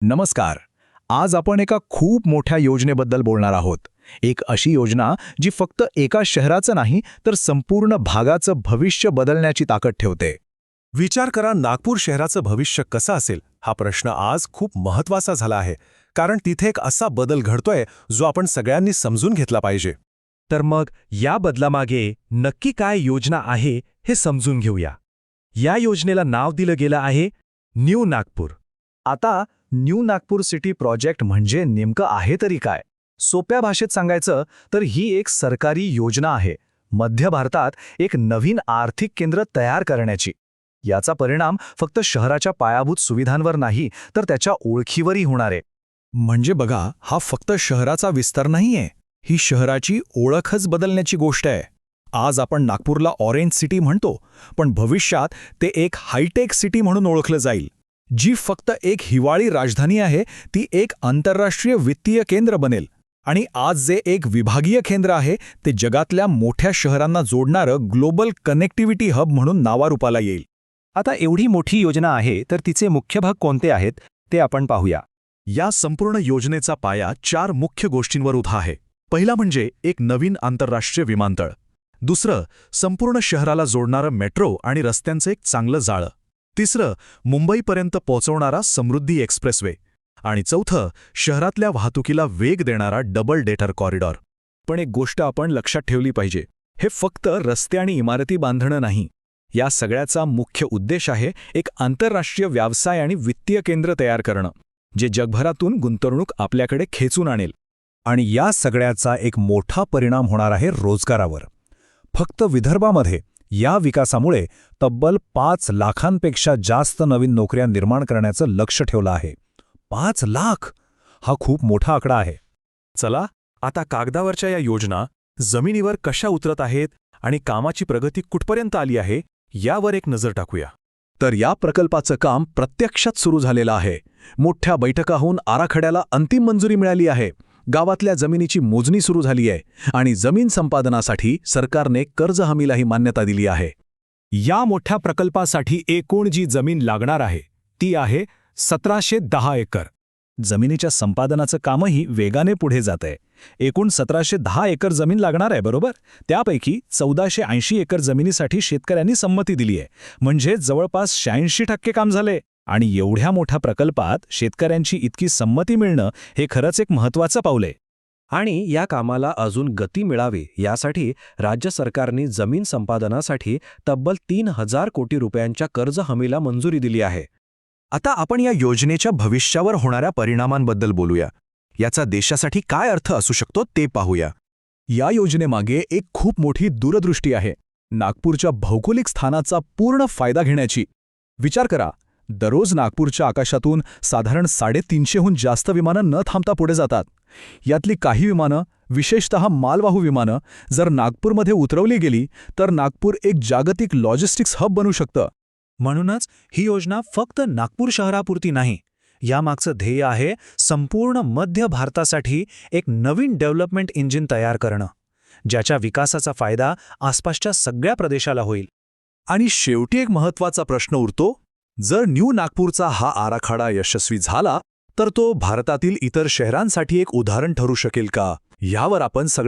नमस्कार. आज आपण एका खूप मोठ्या योजनेबद्दल बोलणार आहोत. एक अशी योजना जी फक्त एका शहराचं नाही तर संपूर्ण भागाचं भविष्य बदलण्याची ताकद ठेवते. विचार करा, नागपूर शहराचं भविष्य कसं असेल हा प्रश्न आज खूप महत्त्वाचा झाला आहे, कारण तिथे एक असा बदल घडतोय जो आपण सगळ्यांनी समजून घेतला पाहिजे. तर मग या बदलामागे नक्की काय योजना आहे हे समजून घेऊया. या योजनेला नाव दिलं गेलं आहे न्यू नागपूर. आता न्यू नागपूर सिटी प्रोजेक्ट म्हणजे नेमकं आहे तरी काय? सोप्या भाषेत सांगायचं तर ही एक सरकारी योजना आहे मध्य भारतात एक नवीन आर्थिक केंद्र तयार करण्याची. याचा परिणाम फक्त शहराच्या पायाभूत सुविधांवर नाही तर त्याच्या ओळखीवरही होणार आहे. म्हणजे बघा, हा फक्त शहराचा विस्तार नाहीये, ही शहराची ओळखच बदलण्याची गोष्ट आहे. आज आपण नागपूरला ऑरेंज सिटी म्हणतो, पण भविष्यात ते एक हायटेक सिटी म्हणून ओळखलं जाईल. जी फक्त एक हिवाळी राजधानी आहे ती एक आंतरराष्ट्रीय वित्तीय केंद्र बनेल. आणि आज जे एक विभागीय केंद्र आहे ते जगातल्या मोठ्या शहरांना जोडणारं ग्लोबल कनेक्टिव्हिटी हब म्हणून नावारूपाला येईल. आता एवढी मोठी योजना आहे तर तिचे मुख्य भाग कोणते आहेत ते आपण पाहूया. या संपूर्ण योजनेचा पाया 4 मुख्य गोष्टींवर उभा आहे. पहिला म्हणजे एक नवीन आंतरराष्ट्रीय विमानतळ. दुसरं, संपूर्ण शहराला जोडणारं मेट्रो आणि रस्त्यांचं एक चांगलं जाळं. तिसरं, मुंबईपर्यंत पोहोचवणारा समृद्धी एक्सप्रेसवे. आणि चौथं, शहरातल्या वाहतुकीला वेग देणारा डबल डेकर कॉरिडॉर. पण एक गोष्ट आपण लक्षात ठेवली पाहिजे, हे फक्त रस्ते आणि इमारती बांधणं नाही. या सगळ्याचा मुख्य उद्देश आहे एक आंतरराष्ट्रीय व्यवसाय आणि वित्तीय केंद्र तयार करणं, जे जगभरातून गुंतवणूक आपल्याकडे खेचून आणेल. आणि या सगळ्याचा एक मोठा परिणाम होणार आहे रोजगारावर. फक्त विदर्भामध्ये या विकासामुळे तब्बल 5 लाखांपेक्षा जास्त नवीन नोकऱ्या निर्माण करण्याचं लक्ष ठेवलं आहे. 5 लाख हा खूप मोठा आकडा आहे. चला, आता कागदावरच्या या योजना जमिनीवर कशा उतरत आहेत आणि कामाची प्रगती कुठपर्यंत आली आहे यावर एक नजर टाकूया. तर या प्रकल्पाचं काम प्रत्यक्षात सुरू झालेलं आहे. मोठ्या बैठका होऊन आराखड्याला अंतिम मंजुरी मिळाली आहे. गावातल्या जमिनीची मोजणी सुरू झाली आहे आणि जमीन संपादनासाठी सरकारने कर्ज हमीलाही मान्यता दिली आहे. या मोठ्या प्रकल्पासाठी एकूण जी जमीन लागणार आहे ती आहे 1710 एकर. जमिनीच्या संपादनाचं कामही वेगाने पुढे जात आहे. एकूण 1710 एकर जमीन लागणार आहे, बरोबर. त्यापैकी 1480 एकर जमिनीसाठी शेतकऱ्यांनी संमती दिली आहे, म्हणजे जवळपास 86% काम झाले. आणि एवढ्या मोठ्या प्रकल्पात शेतकऱ्यांची इतकी संमती मिळणं हे खरंच एक महत्त्वाचं पाऊल आहे. आणि या कामाला अजून गती मिळावी यासाठी राज्य सरकारने जमीन संपादनासाठी तब्बल 3000 कोटी रुपयांच्या कर्ज हमीला मंजुरी दिली आहे. आता आपण या योजनेच्या भविष्यावर होणाऱ्या परिणामांबद्दल बोलूया. याचा देशासाठी काय अर्थ असू शकतो ते पाहूया. या योजनेमागे एक खूप मोठी दूरदृष्टी आहे, नागपूरच्या भौगोलिक स्थानाचा पूर्ण फायदा घेण्याची. विचार करा, दररोज नागपूरच्या आकाशातून साधारण 350हून जास्त विमानं न थांबता पुढे जातात. यातली काही विमानं, विशेषतः मालवाहू विमानं, जर नागपूरमध्ये उतरवली गेली तर नागपूर एक जागतिक लॉजिस्टिक्स हब बनू शकतं. म्हणूनच ही योजना फक्त नागपूर शहरापुरती नाही. यामागचं ध्येय आहे संपूर्ण मध्य भारतासाठी एक नवीन डेव्हलपमेंट इंजिन तयार करणं, ज्याच्या विकासाचा फायदा आसपासच्या सगळ्या प्रदेशाला होईल. आणि शेवटी एक महत्त्वाचा प्रश्न उरतो, जर न्यू नागपूरचा हा आराखडा यशस्वी झाला तर तो भारतातील इतर शहरांसाठी एक उदाहरण ठरू शकेल का? यावर आपण सगळ्या